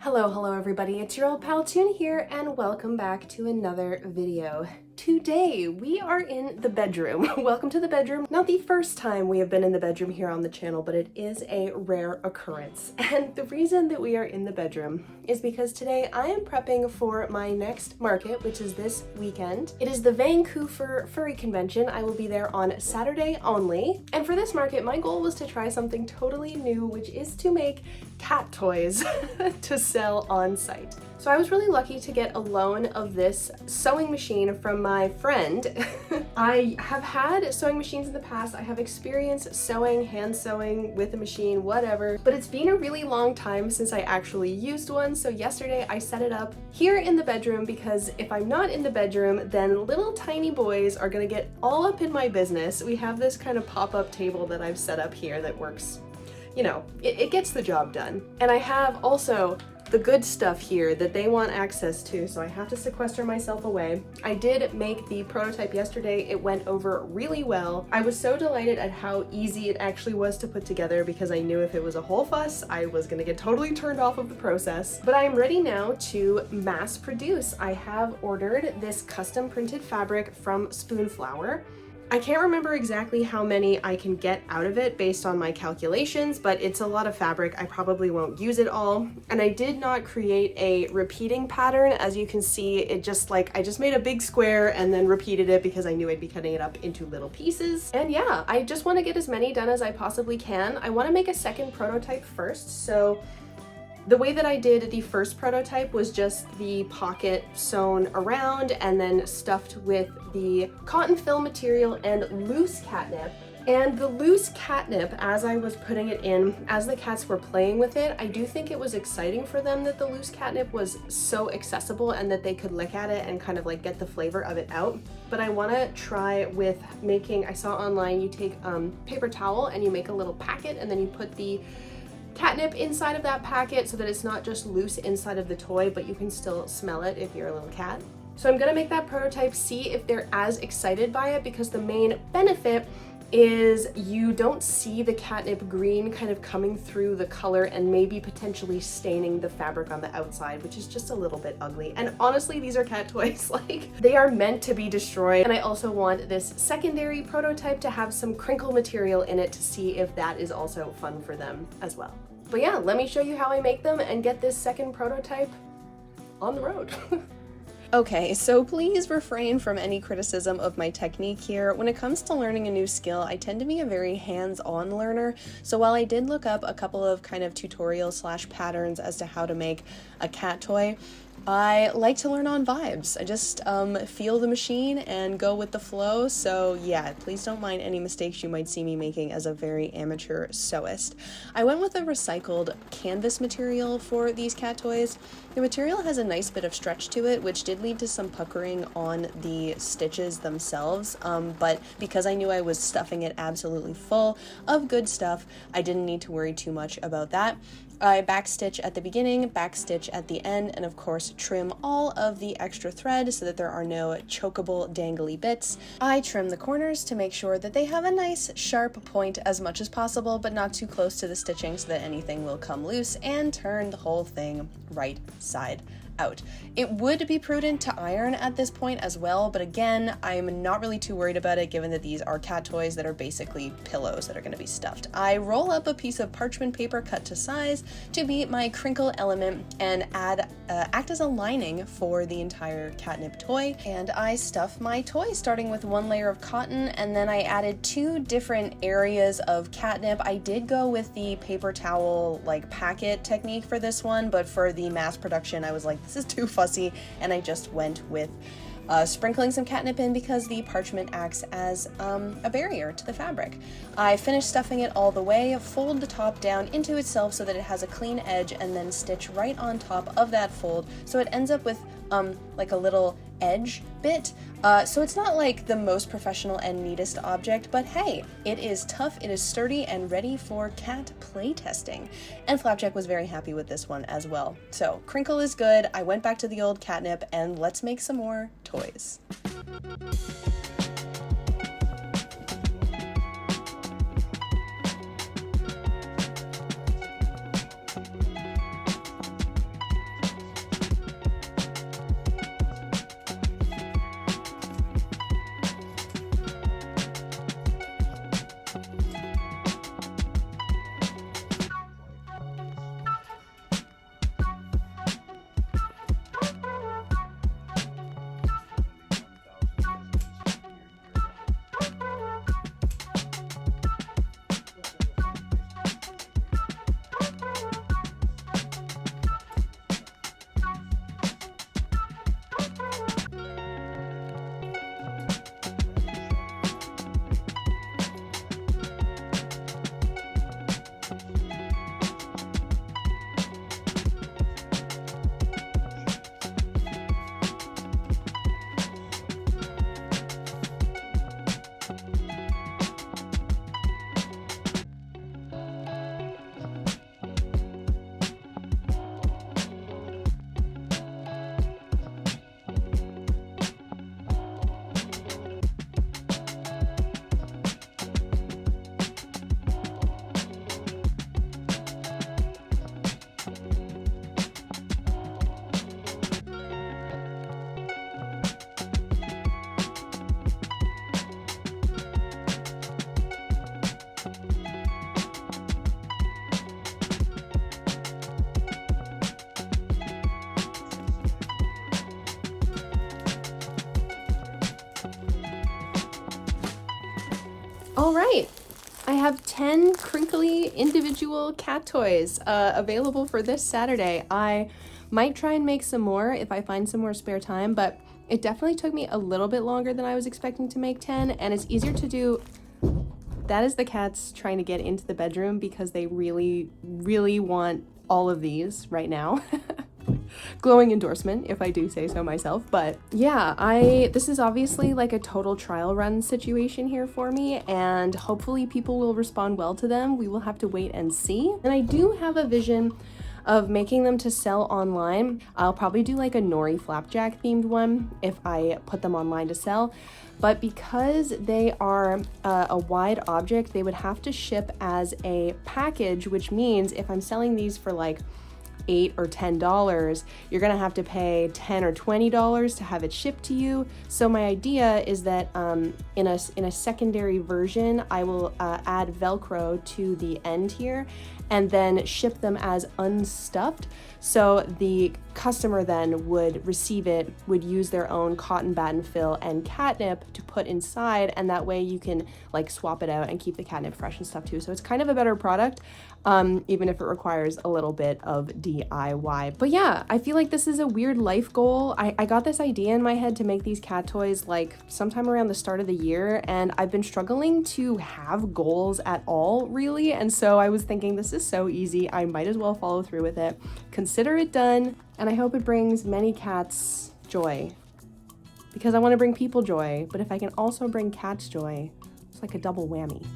Hello everybody, it's your old pal Tuna here and welcome back to another video. Today we are in the bedroom. Welcome to the bedroom. Not the first time we have been in the bedroom here on the channel, but it is a rare occurrence. And the reason that we are in the bedroom is because today I am prepping for my next market, which is this weekend. It is the Vancouver furry convention. I will be there on Saturday only. And for this market, my goal was to try something totally new, which is to make cat toys to sell on site. So I was really lucky to get a loan of this sewing machine from my friend. I have had sewing machines in the past. I have experience sewing, hand sewing with a machine, whatever, but it's been a really long time since I actually used one. So yesterday I set it up here in the bedroom because if I'm not in the bedroom, then little tiny boys are gonna get all up in my business. We have this kind of pop-up table that I've set up here that works, you know, it gets the job done. And I have also the good stuff here that they want access to, so I have to sequester myself away. I did make the prototype yesterday. It went over really well. I was so delighted at how easy it actually was to put together because I knew if it was a whole fuss, I was gonna get totally turned off of the process. But I am ready now to mass produce. I have ordered this custom printed fabric from Spoonflower. I can't remember exactly how many I can get out of it based on my calculations, but it's a lot of fabric. I probably won't use it all. And I did not create a repeating pattern. As you can see, it just I just made a big square and then repeated it because I knew I'd be cutting it up into little pieces. And yeah, I just want to get as many done as I possibly can. I want to make a second prototype first. So the way that I did the first prototype was just the pocket sewn around and then stuffed with the cotton fill material and loose catnip. And the loose catnip, as I was putting it in, as the cats were playing with it, I do think it was exciting for them that the loose catnip was so accessible and that they could lick at it and kind of like get the flavor of it out. But I want to try with making, I saw online, you take paper towel and you make a little packet and then you put the catnip inside of that packet so that it's not just loose inside of the toy, but you can still smell it if you're a little cat. So I'm gonna make that prototype, see if they're as excited by it, because the main benefit is you don't see the catnip green kind of coming through the color and maybe potentially staining the fabric on the outside, which is just a little bit ugly. And honestly, these are cat toys, like they are meant to be destroyed. And I also want this secondary prototype to have some crinkle material in it to see if that is also fun for them as well. But yeah, let me show you how I make them and get this second prototype on the road. Okay, so please refrain from any criticism of my technique here. When it comes to learning a new skill, I tend to be a very hands-on learner. So while I did look up a couple of kind of tutorials / patterns as to how to make a cat toy, I like to learn on vibes. I just feel the machine and go with the flow. So yeah, please don't mind any mistakes you might see me making as a very amateur sewist. I went with a recycled canvas material for these cat toys. The material has a nice bit of stretch to it, which did lead to some puckering on the stitches themselves, but because I knew I was stuffing it absolutely full of good stuff, I didn't need to worry too much about that. I backstitch at the beginning, backstitch at the end, and of course trim all of the extra thread so that there are no chokeable dangly bits. I trim the corners to make sure that they have a nice sharp point as much as possible, but not too close to the stitching so that anything will come loose, and turn the whole thing right side out. It would be prudent to iron at this point as well, but again, I'm not really too worried about it given that these are cat toys that are basically pillows that are going to be stuffed. I roll up a piece of parchment paper cut to size to be my crinkle element and act as a lining for the entire catnip toy, and I stuff my toy starting with one layer of cotton, and then I added 2 different areas of catnip. I did go with the paper towel like packet technique for this one, but for the mass production I was like, this is too fussy, and I just went with sprinkling some catnip in because the parchment acts as a barrier to the fabric. I finished stuffing it all the way, fold the top down into itself so that it has a clean edge, and then stitch right on top of that fold so it ends up with like a little edge bit. So it's not like the most professional and neatest object, but hey, it is tough, it is sturdy, and ready for cat play testing. And Flapjack was very happy with this one as well. So crinkle is good. I went back to the old catnip, and let's make some more toys. All right, I have 10 crinkly individual cat toys available for this Saturday. I might try and make some more if I find some more spare time, but it definitely took me a little bit longer than I was expecting to make 10, and it's easier to do. That is the cats trying to get into the bedroom because they really, really want all of these right now. Glowing endorsement, if I do say so myself. But yeah, this is obviously like a total trial run situation here for me, and hopefully people will respond well to them. We will have to wait and see. And I do have a vision of making them to sell online. I'll probably do like a nori flapjack themed one if I put them online to sell. But because they are a wide object, they would have to ship as a package, which means if I'm selling these for like $8 or $10, you're gonna have to pay $10 or $20 to have it shipped to you. So my idea is that in a secondary version, I will add Velcro to the end here and then ship them as unstuffed. So the customer then would receive it, would use their own cotton batten fill and catnip to put inside, and that way you can like swap it out and keep the catnip fresh and stuff too. So it's kind of a better product, even if it requires a little bit of DIY. But yeah, I feel like this is a weird life goal. I got this idea in my head to make these cat toys like sometime around the start of the year, and I've been struggling to have goals at all, really. And so I was thinking, this is so easy, I might as well follow through with it. Consider it done, and I hope it brings many cats joy, because I want to bring people joy, but if I can also bring cats joy, it's like a double whammy.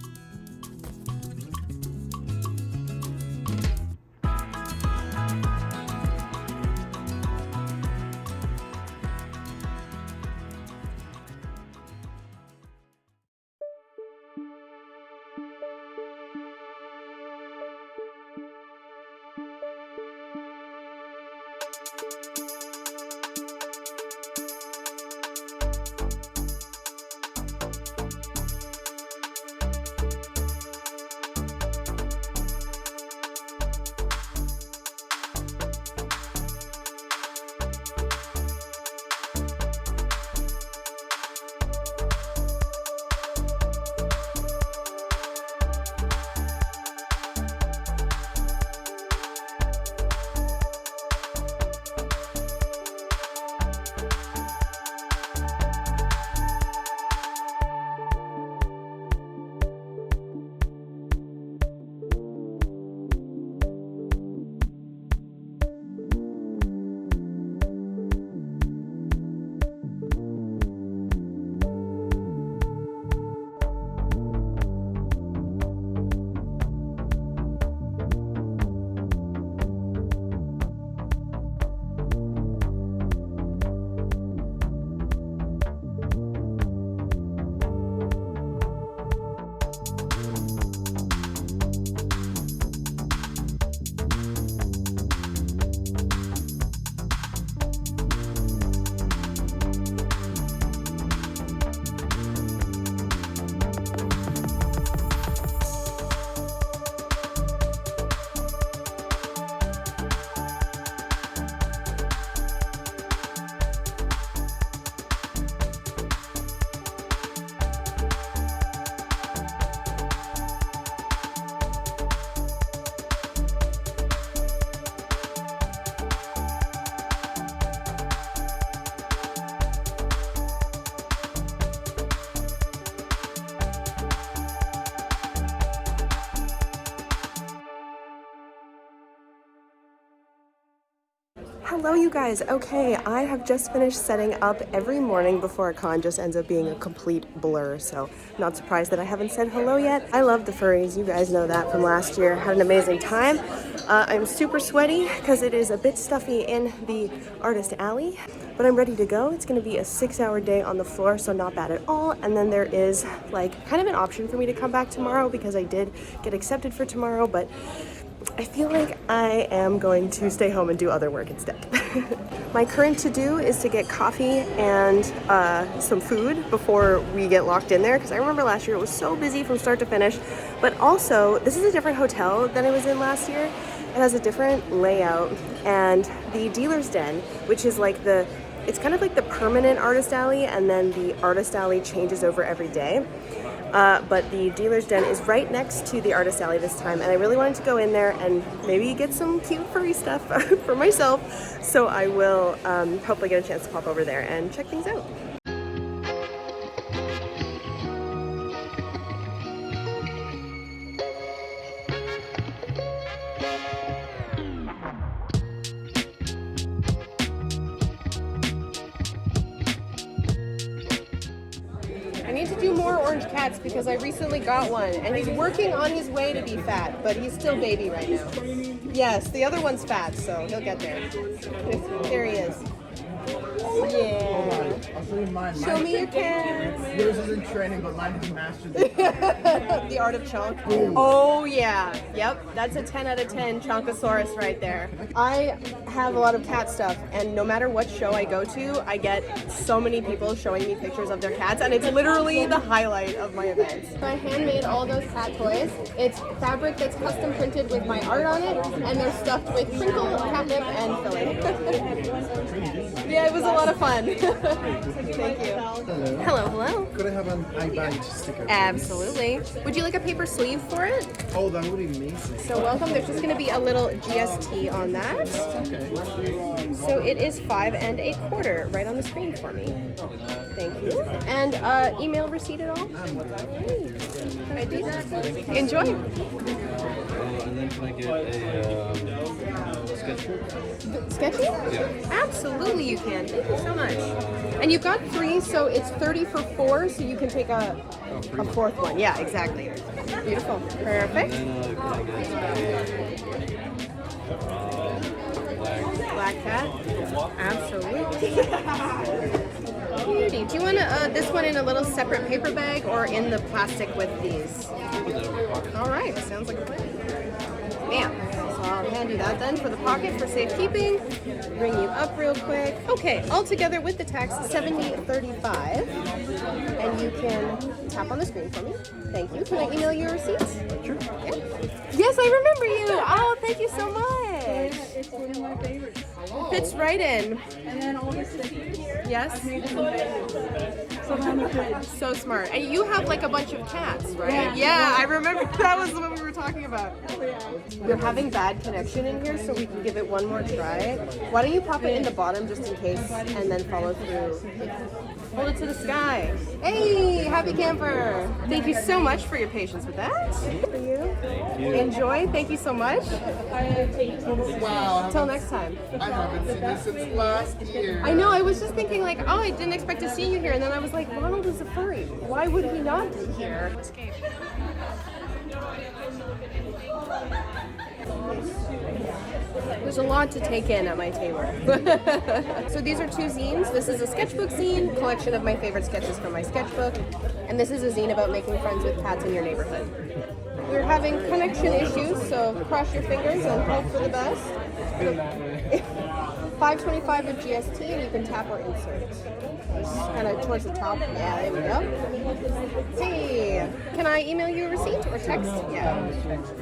Hello you guys. Okay, I have just finished setting up every morning before a con just ends up being a complete blur, so not surprised that I haven't said hello yet. I love the furries, you guys know that from last year. Had an amazing time. I'm super sweaty because it is a bit stuffy in the artist alley, but I'm ready to go. It's going to be a 6-hour day on the floor, so not bad at all. And then there is like kind of an option for me to come back tomorrow because I did get accepted for tomorrow, but I feel like I am going to stay home and do other work instead. My current to-do is to get coffee and some food before we get locked in there, because I remember last year it was so busy from start to finish. But also, this is a different hotel than I was in last year. It has a different layout, and the dealer's den, which is like it's kind of like the permanent artist alley, and then the artist alley changes over every day. but the dealer's den is right next to the artist alley this time, and I really wanted to go in there and maybe get some cute furry stuff for myself, so I will hopefully get a chance to pop over there and check things out. I need to do more orange cats because I recently got one, and he's working on his way to be fat, but he's still baby right now. Yes, the other one's fat, so he'll get there. There he is. Yeah. I'll show you mine. Show me your cats. Yours is in training, but mine has mastered The art of chonk. Oh yeah. Yep. That's a 10 out of 10 chonkosaurus right there. I have a lot of cat stuff, and no matter what show I go to, I get so many people showing me pictures of their cats, and it's literally the highlight of my events. I handmade all those cat toys. It's fabric that's custom printed with my art on it, and they're stuffed with crinkle, catnip, and filling. Yeah, it was a lot of fun. Thank you. Hello. Hello. Could I have an iBank sticker? Absolutely. Would you like a paper sleeve for it? Oh, that would be amazing. So welcome. There's just going to be a little GST on that. Okay. So it is 5 1/4 right on the screen for me. Thank you. And email receipt at all? Can I do that? Enjoy. And then can I get a sketchbook? Sketchy? Yeah. Absolutely you can. Thank you so much. And you've got 3, so it's 30 for 4, so you can take a 4th one. Yeah, exactly. Beautiful. Perfect. And then can I get a Black cat? Absolutely. Beauty. Do you want this one in a little separate paper bag or in the plastic with these? All right, sounds like a plan. Bam. So I'll hand you that then for the pocket for safekeeping. Bring you up real quick. Okay, all together with the tax, $70.35. And you can tap on the screen for me. Thank you. Can I email you a receipt? Sure. Yeah. Yes, I remember you. Oh, thank you so much. It's one of my favorites. It fits right in. And then all the stickers. Yes. So smart. And you have like a bunch of cats, right? Yeah, I remember. That was what we were talking about. We're having bad connection in here, so we can give it one more try. Why don't you pop it in the bottom just in case, and then follow through. Hold it to the sky. Hey, happy camper. Thank you so much for your patience with that. For you. Thank you. Enjoy. Thank you so much. Wow. Until next time. I haven't seen this since last year. I know, I was just thinking like, oh, I didn't expect to see you here, and then I was like, Ronald is a furry. Why would he not be here? Escape. There's a lot to take in at my table. So these are 2 zines. This is a sketchbook zine, collection of my favorite sketches from my sketchbook, and this is a zine about making friends with cats in your neighborhood. We're having connection issues, so cross your fingers and hope for the best. $5.25 with GST, and you can tap or insert. Kind of towards the top. Yeah, there we go. Hey, can I email you a receipt or text? Yeah.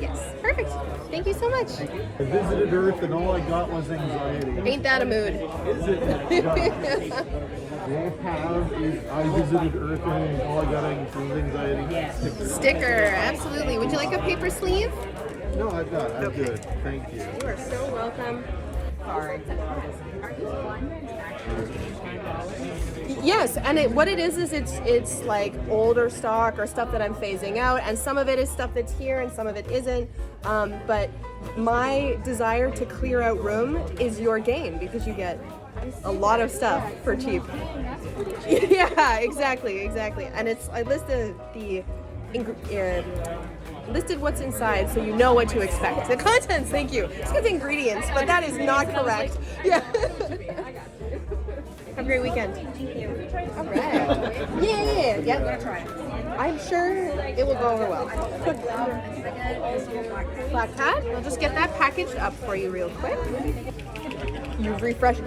Yes. Perfect. Thank you so much. I visited Earth and all I got was anxiety. Ain't that a mood? Is it? What I have is I visited Earth and all I got was anxiety. Sticker. Absolutely. Would you like a paper sleeve? No, I'm not. I'm good. Thank you. You are so welcome. Sorry. Yes, and what it is it's like older stock or stuff that I'm phasing out, and some of it is stuff that's here and some of it isn't. But my desire to clear out room is your gain because you get a lot of stuff for cheap. Yeah, exactly. And I listed listed what's inside so you know what to expect. The contents, thank you. It's got the ingredients, but that is not correct. Yeah. Have a great weekend. All right. Yeah. I'm gonna try it. I'm sure it will go over well. Black cat. We'll just get that packaged up for you real quick. You've refreshed.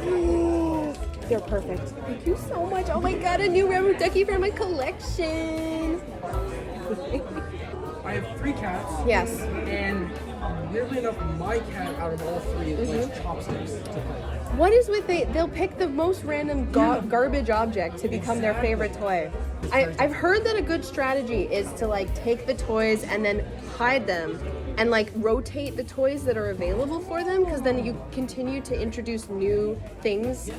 They're perfect. Thank you so much. Oh my god, a new rubber ducky for my collection. I have 3 cats. Yes. And weirdly enough, my cat out of all three likes chopsticks to play. What is with they'll pick the most random garbage object to become their favorite toy. I've heard that a good strategy is to like take the toys and then hide them and like rotate the toys that are available for them, because then you continue to introduce new things.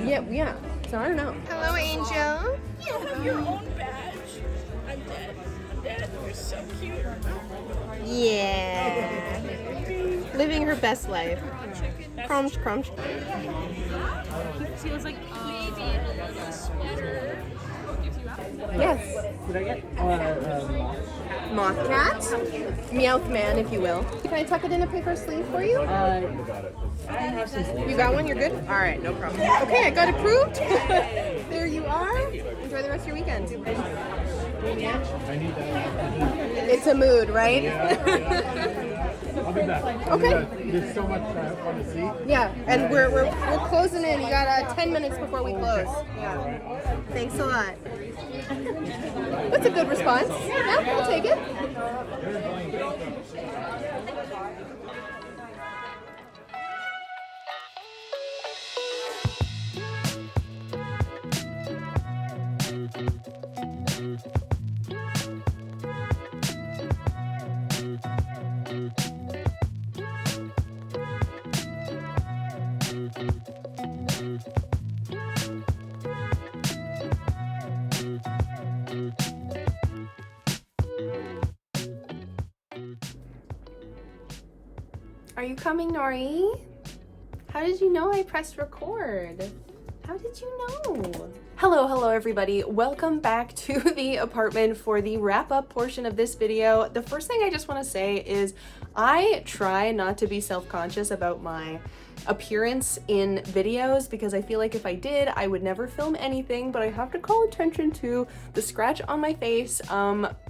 Yeah. So I don't know. Hello, Angel. You have your own badge. I'm dead. You're so cute. Yeah. Living her best life. Crunch. He was like maybe in a little sweater. Yes. Did I get Moth cat. Meowth man, if you will. Can I tuck it in a paper sleeve for you? You got one? You're good? All right, no problem. Okay, I got approved. There you are. Enjoy the rest of your weekend. I need that. It's a mood, right? I'll be back. Okay. There's so much I want to see. Yeah, and we're closing in. You got 10 minutes before we close. Yeah. Thanks a lot. That's a good response. Yeah, I'll take it. Are you coming, Nori? How did you know I pressed record? How did you know? Hello everybody. Welcome back to the apartment for the wrap-up portion of this video. The first thing I just want to say is I try not to be self-conscious about my appearance in videos, because I feel like if I did, I would never film anything, but I have to call attention to the scratch on my face.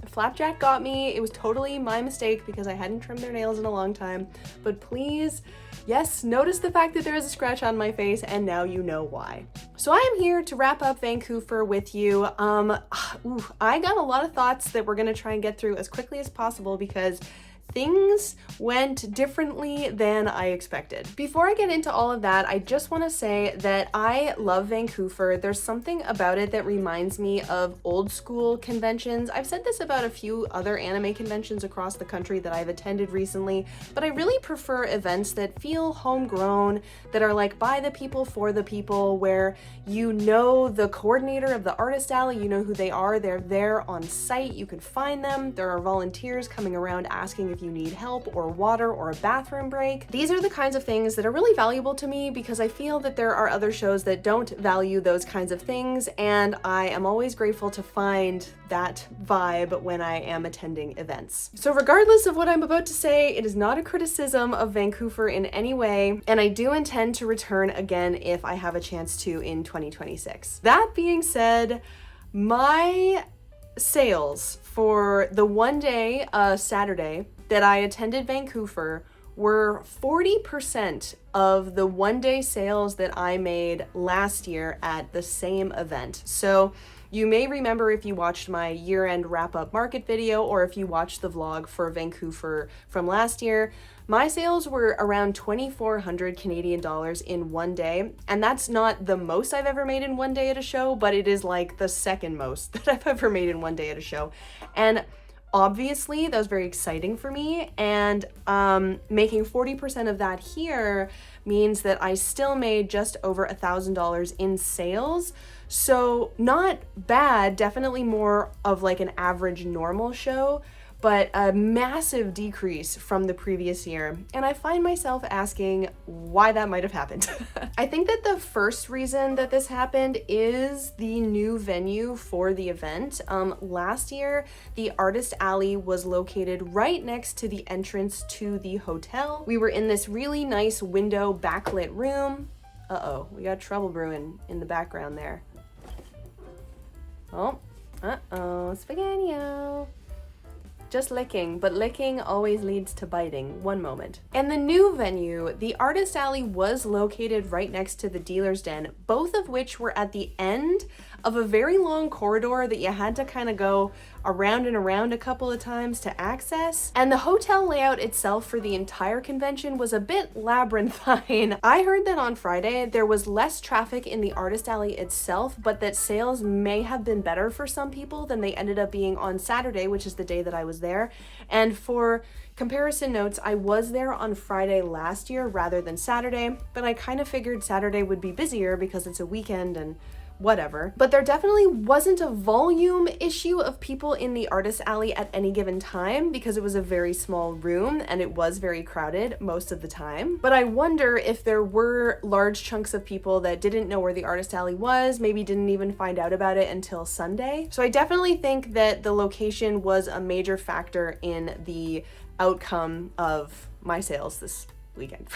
Flapjack got me. It was totally my mistake because I hadn't trimmed their nails in a long time, but please, yes, notice the fact that there is a scratch on my face, and now you know why. So I am here to wrap up Vancouver with you. I got a lot of thoughts that we're gonna try and get through as quickly as possible because things went differently than I expected. Before I get into all of that, I just want to say that I love Vancouver. There's something about it that reminds me of old school conventions. I've said this about a few other anime conventions across the country that I've attended recently, but I really prefer events that feel homegrown, that are like by the people, for the people, where you know the coordinator of the artist alley, you know who they are, they're there on site, you can find them, there are volunteers coming around asking if you need help or water or a bathroom break. These are the kinds of things that are really valuable to me because I feel that there are other shows that don't value those kinds of things, and I am always grateful to find that vibe when I am attending events. So regardless of what I'm about to say, it is not a criticism of Vancouver in any way, and I do intend to return again if I have a chance to in 2026. That being said, my sales for the one day, Saturday, that I attended Vancouver were 40% of the one-day sales that I made last year at the same event. So you may remember if you watched my year-end wrap-up market video, or if you watched the vlog for Vancouver from last year, my sales were around 2,400 Canadian dollars in one day. And that's not the most I've ever made in one day at a show, but it is like the second most that I've ever made in one day at a show. And obviously, that was very exciting for me, and making 40% of that here means that I still made just over $1,000 in sales. So not bad, definitely more of like an average normal show, but a massive decrease from the previous year. And I find myself asking why that might have happened. I think that the first reason that this happened is the new venue for the event. Last year, the Artist Alley was located right next to the entrance to the hotel. We were in this really nice window backlit room. Uh-oh, we got trouble brewing in the background there. Oh, Spaghetti-o. Just licking, but licking always leads to biting. One moment. And the new venue, the Artist Alley, was located right next to the Dealer's Den, both of which were at the end of a very long corridor that you had to kind of go around and around a couple of times to access. And the hotel layout itself for the entire convention was a bit labyrinthine. I heard that on Friday there was less traffic in the artist alley itself, but that sales may have been better for some people than they ended up being on Saturday, which is the day that I was there. And for comparison notes, I was there on Friday last year rather than Saturday, but I kind of figured Saturday would be busier because it's a weekend and whatever. But there definitely wasn't a volume issue of people in the artist alley at any given time because it was a very small room and it was very crowded most of the time. But I wonder if there were large chunks of people that didn't know where the artist alley was, maybe didn't even find out about it until Sunday. So I definitely think that the location was a major factor in the outcome of my sales this weekend.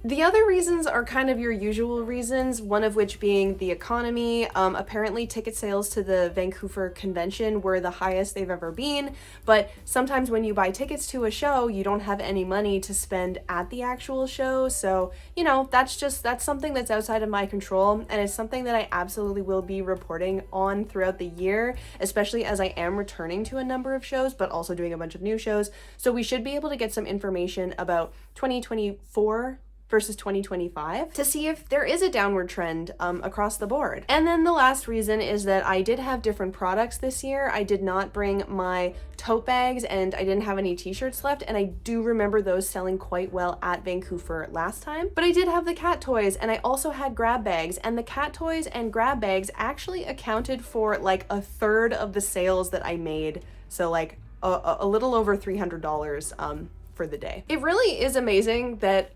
The other reasons are kind of your usual reasons, one of which being the economy. Apparently ticket sales to the Vancouver convention were the highest they've ever been, but sometimes when you buy tickets to a show, you don't have any money to spend at the actual show. So, you know, that's something that's outside of my control, and it's something that I absolutely will be reporting on throughout the year, especially as I am returning to a number of shows, but also doing a bunch of new shows. So we should be able to get some information about 2024 versus 2025 to see if there is a downward trend across the board. And then the last reason is that I did have different products this year. I did not bring my tote bags and I didn't have any t-shirts left, and I do remember those selling quite well at Vancouver last time. But I did have the cat toys and I also had grab bags, and the cat toys and grab bags actually accounted for like a third of the sales that I made. So like a little over $300 for the day. It really is amazing that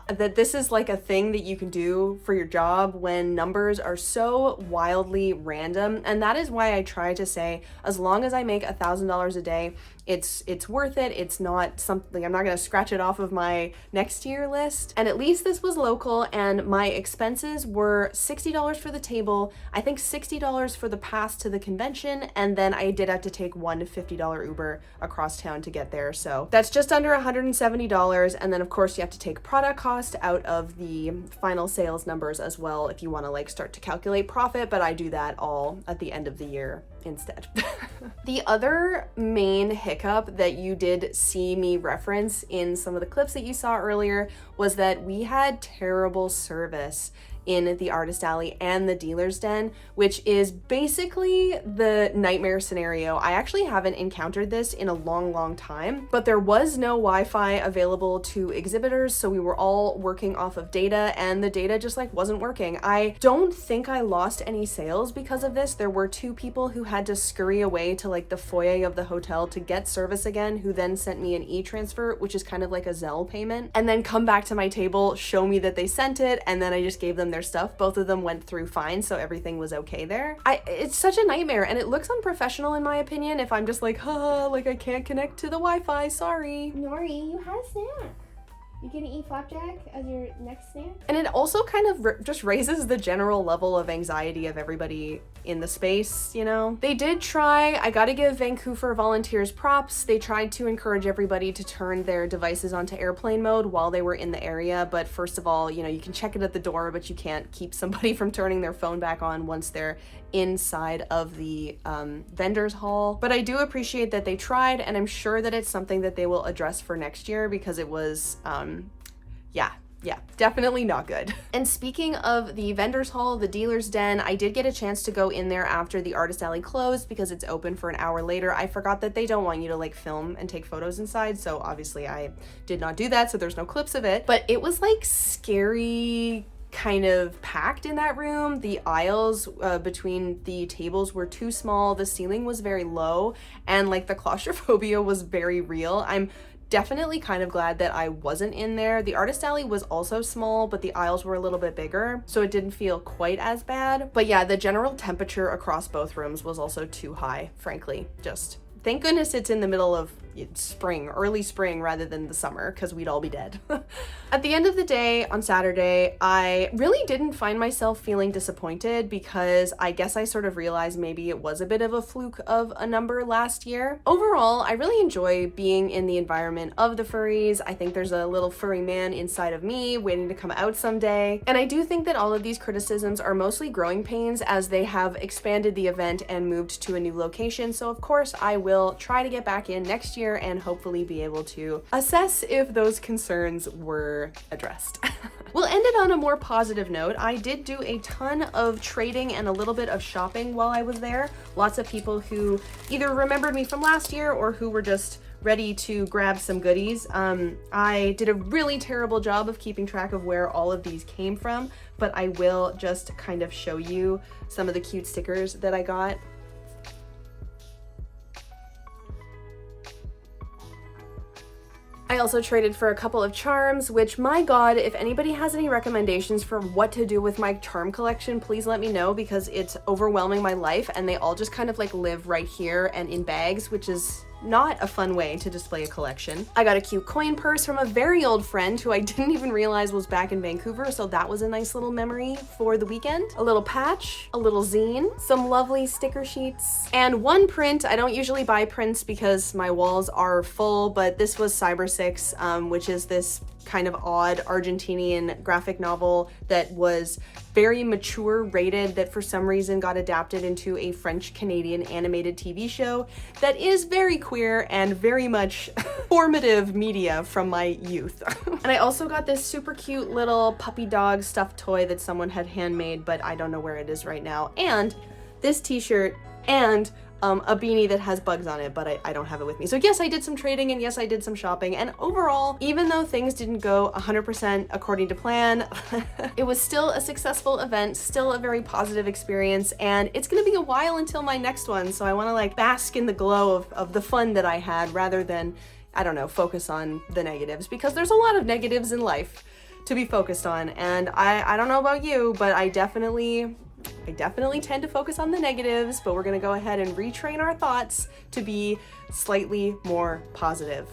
this is like a thing that you can do for your job when numbers are so wildly random. And that is why I try to say, as long as I make $1,000 a day, it's worth it. It's not something, I'm not going to scratch it off of my next year list. And at least this was local, and my expenses were $60 for the table, I think $60 for the pass to the convention, and then I did have to take one $50 Uber across town to get there. So that's just under $170. And then of course you have to take product cost out of the final sales numbers as well if you want to like start to calculate profit, but I do that all at the end of the year instead. The other main hiccup that you did see me reference in some of the clips that you saw earlier was that we had terrible service in the artist alley and the dealer's den, which is basically the nightmare scenario. I actually haven't encountered this in a long time, but there was no Wi-Fi available to exhibitors, so we were all working off of data, and the data just like wasn't working. I don't think I lost any sales because of this. There were two people who had to scurry away to like the foyer of the hotel to get service again, who then sent me an e-transfer, which is kind of like a Zelle payment, and then come back to my table, show me that they sent it, and then I just gave them their stuff. Both of them went through fine, so everything was okay there. It's such a nightmare, and it looks unprofessional in my opinion if I'm just like, haha, like I can't connect to the Wi-Fi, sorry. Nori, you had a snack. You gonna eat flapjack as your next snack? And it also kind of just raises the general level of anxiety of everybody in the space, you know? They did try, I gotta give Vancouver volunteers props, they tried to encourage everybody to turn their devices onto airplane mode while they were in the area, but first of all, you know, you can check it at the door, but you can't keep somebody from turning their phone back on once they're inside of the vendors hall. But I do appreciate that they tried, and I'm sure that it's something that they will address for next year because it was, yeah, definitely not good. And speaking of the vendors hall, the dealer's den, I did get a chance to go in there after the artist alley closed because it's open for an hour later. I forgot that they don't want you to like film and take photos inside, so obviously I did not do that, so there's no clips of it. But it was like scary kind of packed in that room. The aisles between the tables were too small, the ceiling was very low, and like the claustrophobia was very real. I'm definitely kind of glad that I wasn't in there. The artist alley was also small, but the aisles were a little bit bigger, so it didn't feel quite as bad. But yeah, the general temperature across both rooms was also too high, frankly, just Thank goodness it's in the middle of spring, early spring, rather than the summer, because we'd all be dead. At the end of the day on Saturday, I really didn't find myself feeling disappointed, because I guess I sort of realized maybe it was a bit of a fluke of a number last year. Overall, I really enjoy being in the environment of the furries. I think there's a little furry man inside of me waiting to come out someday. And I do think that all of these criticisms are mostly growing pains, as they have expanded the event and moved to a new location. So of course I will try to get back in next year and hopefully be able to assess if those concerns were addressed. We'll end it on a more positive note. I did do a ton of trading and a little bit of shopping while I was there. Lots of people who either remembered me from last year or who were just ready to grab some goodies. I did a really terrible job of keeping track of where all of these came from, but I will just kind of show you some of the cute stickers that I got. I also traded for a couple of charms, which, my god, if anybody has any recommendations for what to do with my charm collection, please let me know, because it's overwhelming my life and they all just kind of like live right here and in bags, which is not a fun way to display a collection. I got a cute coin purse from a very old friend who I didn't even realize was back in Vancouver, so that was a nice little memory for the weekend. A little patch, a little zine, some lovely sticker sheets, and one print. I don't usually buy prints because my walls are full, but this was Cyber 6, which is this kind of odd Argentinian graphic novel that was very mature rated, that for some reason got adapted into a French-Canadian animated TV show that is very queer and very much formative media from my youth. And I also got this super cute little puppy dog stuffed toy that someone had handmade, but I don't know where it is right now, and this t-shirt, and a beanie that has bugs on it, but I don't have it with me. So yes, I did some trading, and yes, I did some shopping, and overall, even though things didn't go 100% according to plan, it was still a successful event, still a very positive experience, and it's gonna be a while until my next one, so I wanna like bask in the glow of the fun that I had, rather than, I don't know, focus on the negatives, because there's a lot of negatives in life to be focused on, and I don't know about you, but I definitely tend to focus on the negatives, but we're gonna go ahead and retrain our thoughts to be slightly more positive.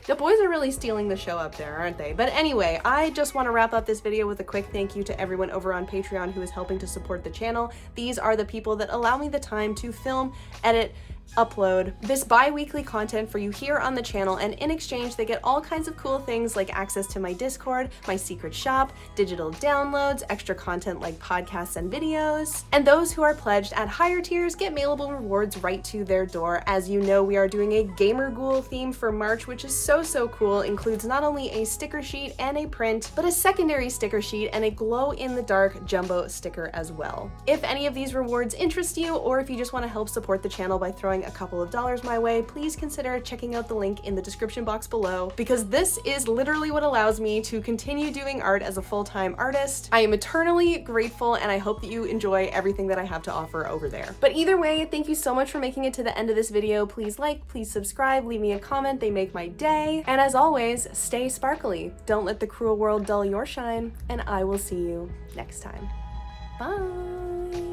The boys are really stealing the show up there, aren't they? But anyway, I just want to wrap up this video with a quick thank you to everyone over on Patreon who is helping to support the channel. These are the people that allow me the time to film, edit, upload this bi-weekly content for you here on the channel, and in exchange they get all kinds of cool things like access to my Discord, my secret shop, digital downloads, extra content like podcasts and videos, and those who are pledged at higher tiers get mailable rewards right to their door. As you know, we are doing a Gamer Ghoul theme for March, which is so cool. Includes not only a sticker sheet and a print, but a secondary sticker sheet and a glow-in-the-dark jumbo sticker as well. If any of these rewards interest you, or if you just want to help support the channel by throwing a couple of dollars my way, please consider checking out the link in the description box below, because this is literally what allows me to continue doing art as a full-time artist. I am eternally grateful, and I hope that you enjoy everything that I have to offer over there. But either way, thank you so much for making it to the end of this video. Please like, please subscribe, leave me a comment, they make my day. And as always, stay sparkly. Don't let the cruel world dull your shine, and I will see you next time. Bye!